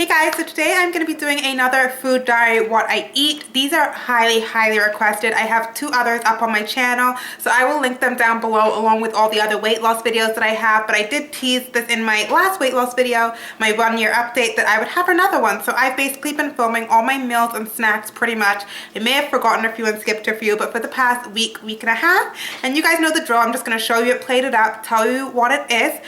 Hey guys, so today I'm going to be doing another food diary, what I eat. These are highly requested. I have two others up on my channel, so I will link them down below along with all the other weight loss videos that I have. But I did tease this in my last weight loss video, my 1 year update, that I would have another one. So I've basically been filming all my meals and snacks pretty much. I may have forgotten a few and skipped a few, but for the past week and a half, and you guys know the drill. I'm just going to show you it, plate it up, tell you what it is.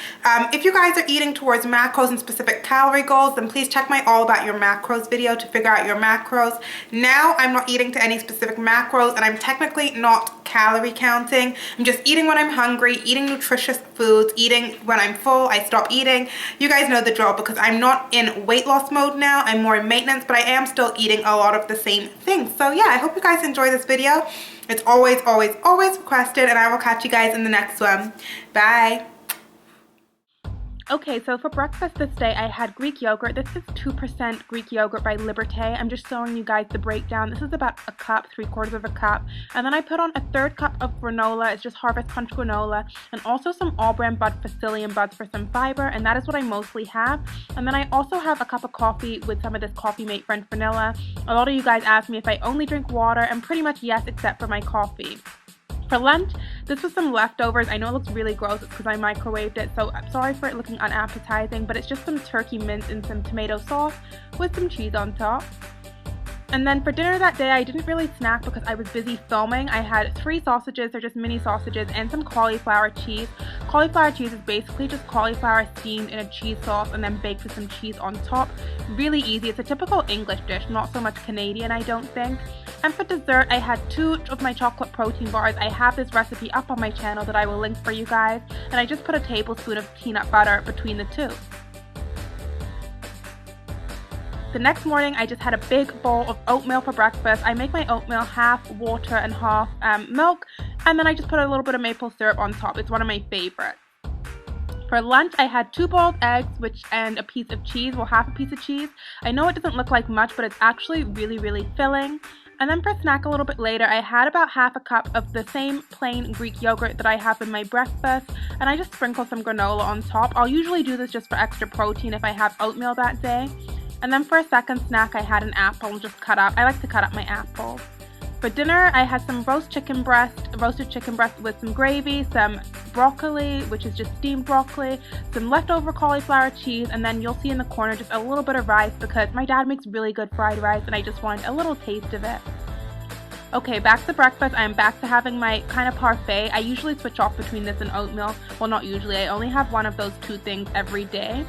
If you guys are eating towards macros and specific calorie goals, then please check my all about your macros video to figure out your macros. Now I'm not eating to any specific macros, and I'm technically not calorie counting. I'm just eating when I'm hungry, eating nutritious foods, eating when I'm full. I stop eating. You guys know the drill because I'm not in weight loss mode now. I'm more in maintenance, but I am still eating a lot of the same things. So yeah, I hope you guys enjoy this video. It's always requested, and I will catch you guys in the next one. Bye. Okay, so for breakfast this day, I had Greek yogurt. This is 2% Greek yogurt by Liberté. I'm just showing you guys the breakdown. This is about a cup, 3/4 of a cup. And then I put on a 1/3 cup of granola. It's just Harvest Punch granola. And also some all-brand bud Facilium buds for some fiber. And that is what I mostly have. And then I also have a cup of coffee with some of this Coffee Mate French vanilla. A lot of you guys asked me if I only drink water, and pretty much yes, except for my coffee. For lunch, this was some leftovers. I know it looks really gross because I microwaved it, so I'm sorry for it looking unappetizing, but it's just some turkey mince and some tomato sauce with some cheese on top. And then for dinner that day, I didn't really snack because I was busy filming. I had 3 sausages, they're just mini sausages, and some cauliflower cheese. Cauliflower cheese is basically just cauliflower steamed in a cheese sauce and then baked with some cheese on top. Really easy. It's a typical English dish, not so much Canadian, I don't think. And for dessert, I had 2 of my chocolate protein bars. I have this recipe up on my channel that I will link for you guys. And I just put a tablespoon of peanut butter between the 2. The next morning, I just had a big bowl of oatmeal for breakfast. I make my oatmeal half water and half milk, and then I just put a little bit of maple syrup on top. It's one of my favorites. For lunch, I had 2 boiled eggs and a piece of cheese, well, half a piece of cheese. I know it doesn't look like much, but it's actually really filling. And then for snack a little bit later, I had about half a cup of the same plain Greek yogurt that I have in my breakfast, and I just sprinkle some granola on top. I'll usually do this just for extra protein if I have oatmeal that day. And then for a second snack, I had an apple just cut up. I like to cut up my apples. For dinner, I had some roasted chicken breast with some gravy, some broccoli, which is just steamed broccoli, some leftover cauliflower cheese, and then you'll see in the corner just a little bit of rice because my dad makes really good fried rice and I just wanted a little taste of it. Okay, back to breakfast. I'm back to having my kind of parfait. I usually switch off between this and oatmeal. Well, not usually. I only have one of those 2 things every day.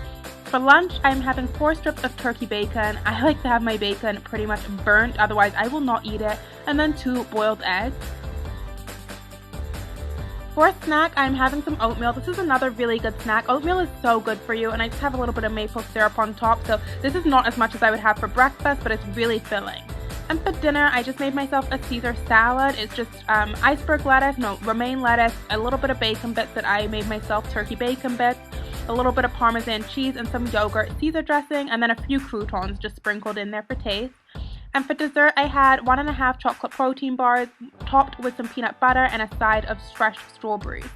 For lunch, I'm having 4 strips of turkey bacon. I like to have my bacon pretty much burnt, otherwise I will not eat it. And then 2 boiled eggs. For a snack, I'm having some oatmeal. This is another really good snack. Oatmeal is so good for you, and I just have a little bit of maple syrup on top. So this is not as much as I would have for breakfast, but it's really filling. And for dinner, I just made myself a Caesar salad. It's just romaine lettuce, a little bit of bacon bits that I made myself, turkey bacon bits, a little bit of Parmesan cheese and some yogurt, Caesar dressing, and then a few croutons just sprinkled in there for taste. And for dessert, I had 1.5 chocolate protein bars topped with some peanut butter and a side of fresh strawberries.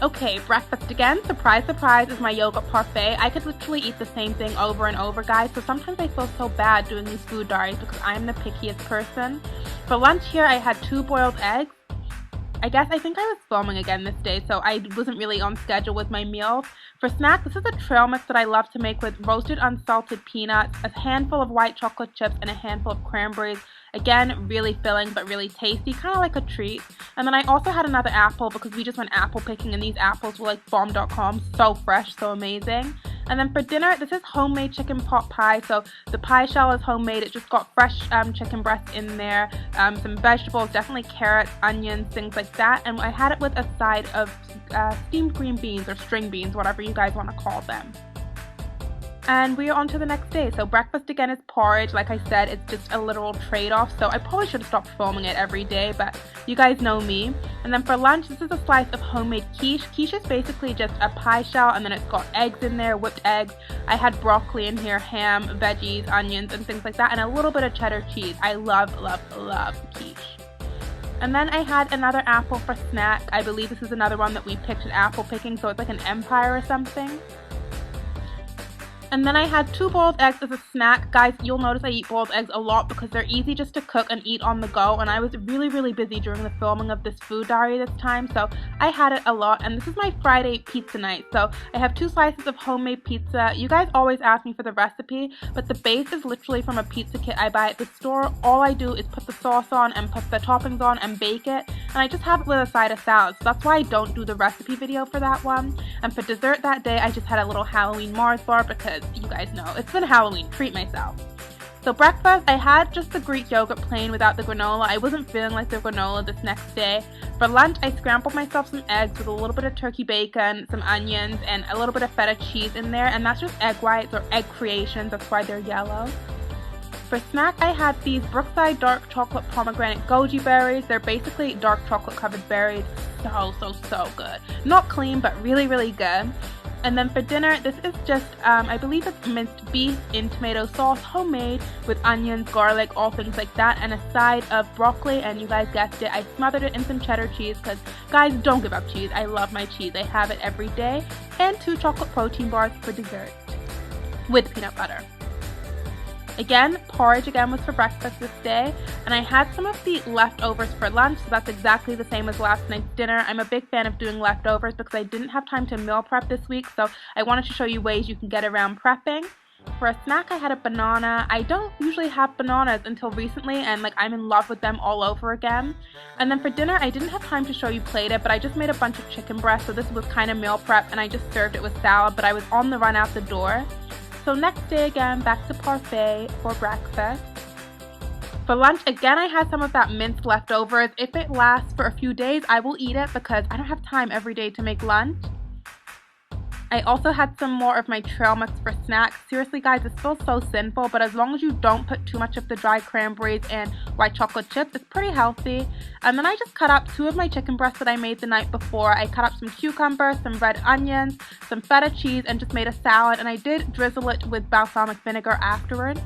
Okay, breakfast again. Surprise, surprise, is my yogurt parfait. I could literally eat the same thing over and over, guys, so sometimes I feel so bad doing these food diaries because I'm the pickiest person. For lunch here, I had 2 boiled eggs. I think I was filming again this day, so I wasn't really on schedule with my meals. For snack, this is a trail mix that I love to make with roasted unsalted peanuts, a handful of white chocolate chips, and a handful of cranberries. Again, really filling but really tasty, kind of like a treat. And then I also had another apple because we just went apple picking, and these apples were like bomb.com, so fresh, so amazing. And then for dinner, this is homemade chicken pot pie. So the pie shell is homemade. It just got fresh chicken breast in there, some vegetables, definitely carrots, onions, things like that. And I had it with a side of steamed green beans or string beans, whatever you guys want to call them. And we are on to the next day. So breakfast again is porridge. Like I said, it's just a literal trade-off. So I probably should have stopped filming it every day, but you guys know me. And then for lunch, this is a slice of homemade quiche. Quiche is basically just a pie shell, and then it's got eggs in there, whipped eggs. I had broccoli in here, ham, veggies, onions, and things like that, and a little bit of cheddar cheese. I love quiche. And then I had another apple for snack. I believe this is another one that we picked at apple picking, so it's like an Empire or something. And then I had 2 boiled eggs as a snack. Guys, you'll notice I eat boiled eggs a lot because they're easy just to cook and eat on the go. And I was really busy during the filming of this food diary this time, so I had it a lot. And this is my Friday pizza night. So I have 2 slices of homemade pizza. You guys always ask me for the recipe, but the base is literally from a pizza kit I buy at the store. All I do is put the sauce on and put the toppings on and bake it. And I just have it with a side of salad. So that's why I don't do the recipe video for that one. And for dessert that day, I just had a little Halloween Mars bar because you guys know it's been Halloween, treat myself. So breakfast, I had just the Greek yogurt plain without the granola. I wasn't feeling like the granola this next day. For lunch, I scrambled myself some eggs with a little bit of turkey bacon, some onions, and a little bit of feta cheese in there. And that's just egg whites or egg creations, that's why they're yellow. For snack, I had these Brookside dark chocolate pomegranate goji berries. They're basically dark chocolate covered berries. So good. Not clean, but really good. And then for dinner, this is just, I believe it's minced beef in tomato sauce, homemade, with onions, garlic, all things like that, and a side of broccoli, and you guys guessed it, I smothered it in some cheddar cheese, because, guys, don't give up cheese. I love my cheese. I have it every day. And 2 chocolate protein bars for dessert, with peanut butter. Again, porridge again was for breakfast this day, and I had some of the leftovers for lunch, so that's exactly the same as last night's dinner. I'm a big fan of doing leftovers because I didn't have time to meal prep this week, so I wanted to show you ways you can get around prepping. For a snack, I had a banana. I don't usually have bananas until recently, and I'm in love with them all over again. And then for dinner, I didn't have time to show you plated, but I just made a bunch of chicken breast, so this was kind of meal prep, and I just served it with salad, but I was on the run out the door. So next day again, back to Parfait for breakfast. For lunch, again, I had some of that minced leftovers. If it lasts for a few days, I will eat it because I don't have time every day to make lunch. I also had some more of my trail mix for snacks. Seriously, guys, it feels so sinful, but as long as you don't put too much of the dried cranberries and white chocolate chips, it's pretty healthy. And then I just cut up 2 of my chicken breasts that I made the night before. I cut up some cucumbers, some red onions, some feta cheese, and just made a salad. And I did drizzle it with balsamic vinegar afterward.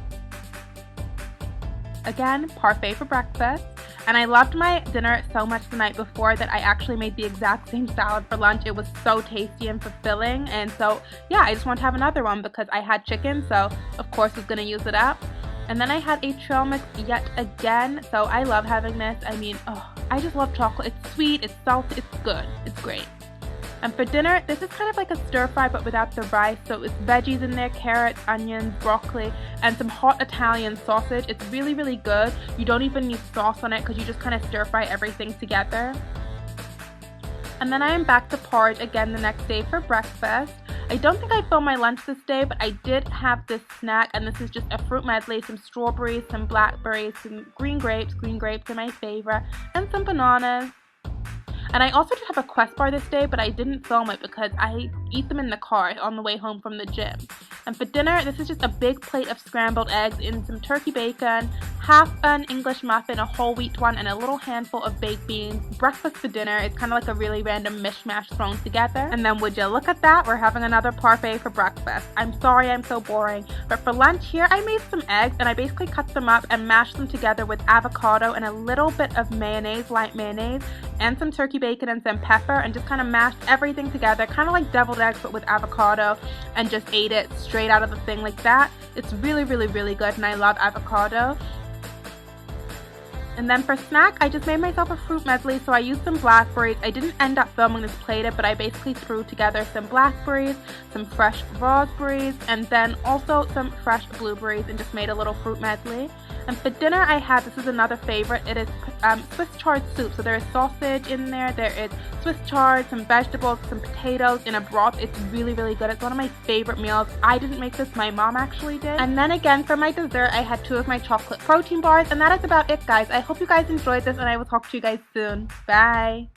Again, Parfait for breakfast. And I loved my dinner so much the night before that I actually made the exact same salad for lunch. It was so tasty and fulfilling. And so, yeah, I just want to have another one because I had chicken. So, of course, I was going to use it up. And then I had a trail mix yet again. So, I love having this. I mean, I just love chocolate. It's sweet. It's salty. It's good. It's great. And for dinner, this is kind of like a stir fry but without the rice. So it's veggies in there, carrots, onions, broccoli, and some hot Italian sausage. It's really good. You don't even need sauce on it because you just kind of stir fry everything together. And then I am back to porridge again the next day for breakfast. I don't think I filmed my lunch this day, but I did have this snack, and this is just a fruit medley, some strawberries, some blackberries, some green grapes are my favorite, and some bananas. And I also did have a Quest bar this day, but I didn't film it because I eat them in the car on the way home from the gym. And for dinner, this is just a big plate of scrambled eggs in some turkey bacon, half an English muffin, a whole wheat one, and a little handful of baked beans. Breakfast for dinner is kind of like a really random mishmash thrown together. And then would you look at that, we're having another parfait for breakfast. I'm sorry I'm so boring, but for lunch here, I made some eggs, and I basically cut them up and mashed them together with avocado and a little bit of mayonnaise, light mayonnaise, and some turkey bacon and some pepper, and just kind of mashed everything together, kind of like deviled eggs but with avocado, and just ate it straight out of the thing like that. It's really good, and I love avocado. And then for snack, I just made myself a fruit medley, so I used some blackberries. I didn't end up filming this plated, but I basically threw together some blackberries, some fresh raspberries, and then also some fresh blueberries, and just made a little fruit medley. And for dinner, I had, this is another favorite, it is Swiss chard soup. So there is sausage in there, there is Swiss chard, some vegetables, some potatoes in a broth. It's really good. It's one of my favorite meals. I didn't make this, my mom actually did. And then again, for my dessert, I had 2 of my chocolate protein bars, and that is about it, guys. I hope you guys enjoyed this, and I will talk to you guys soon. Bye!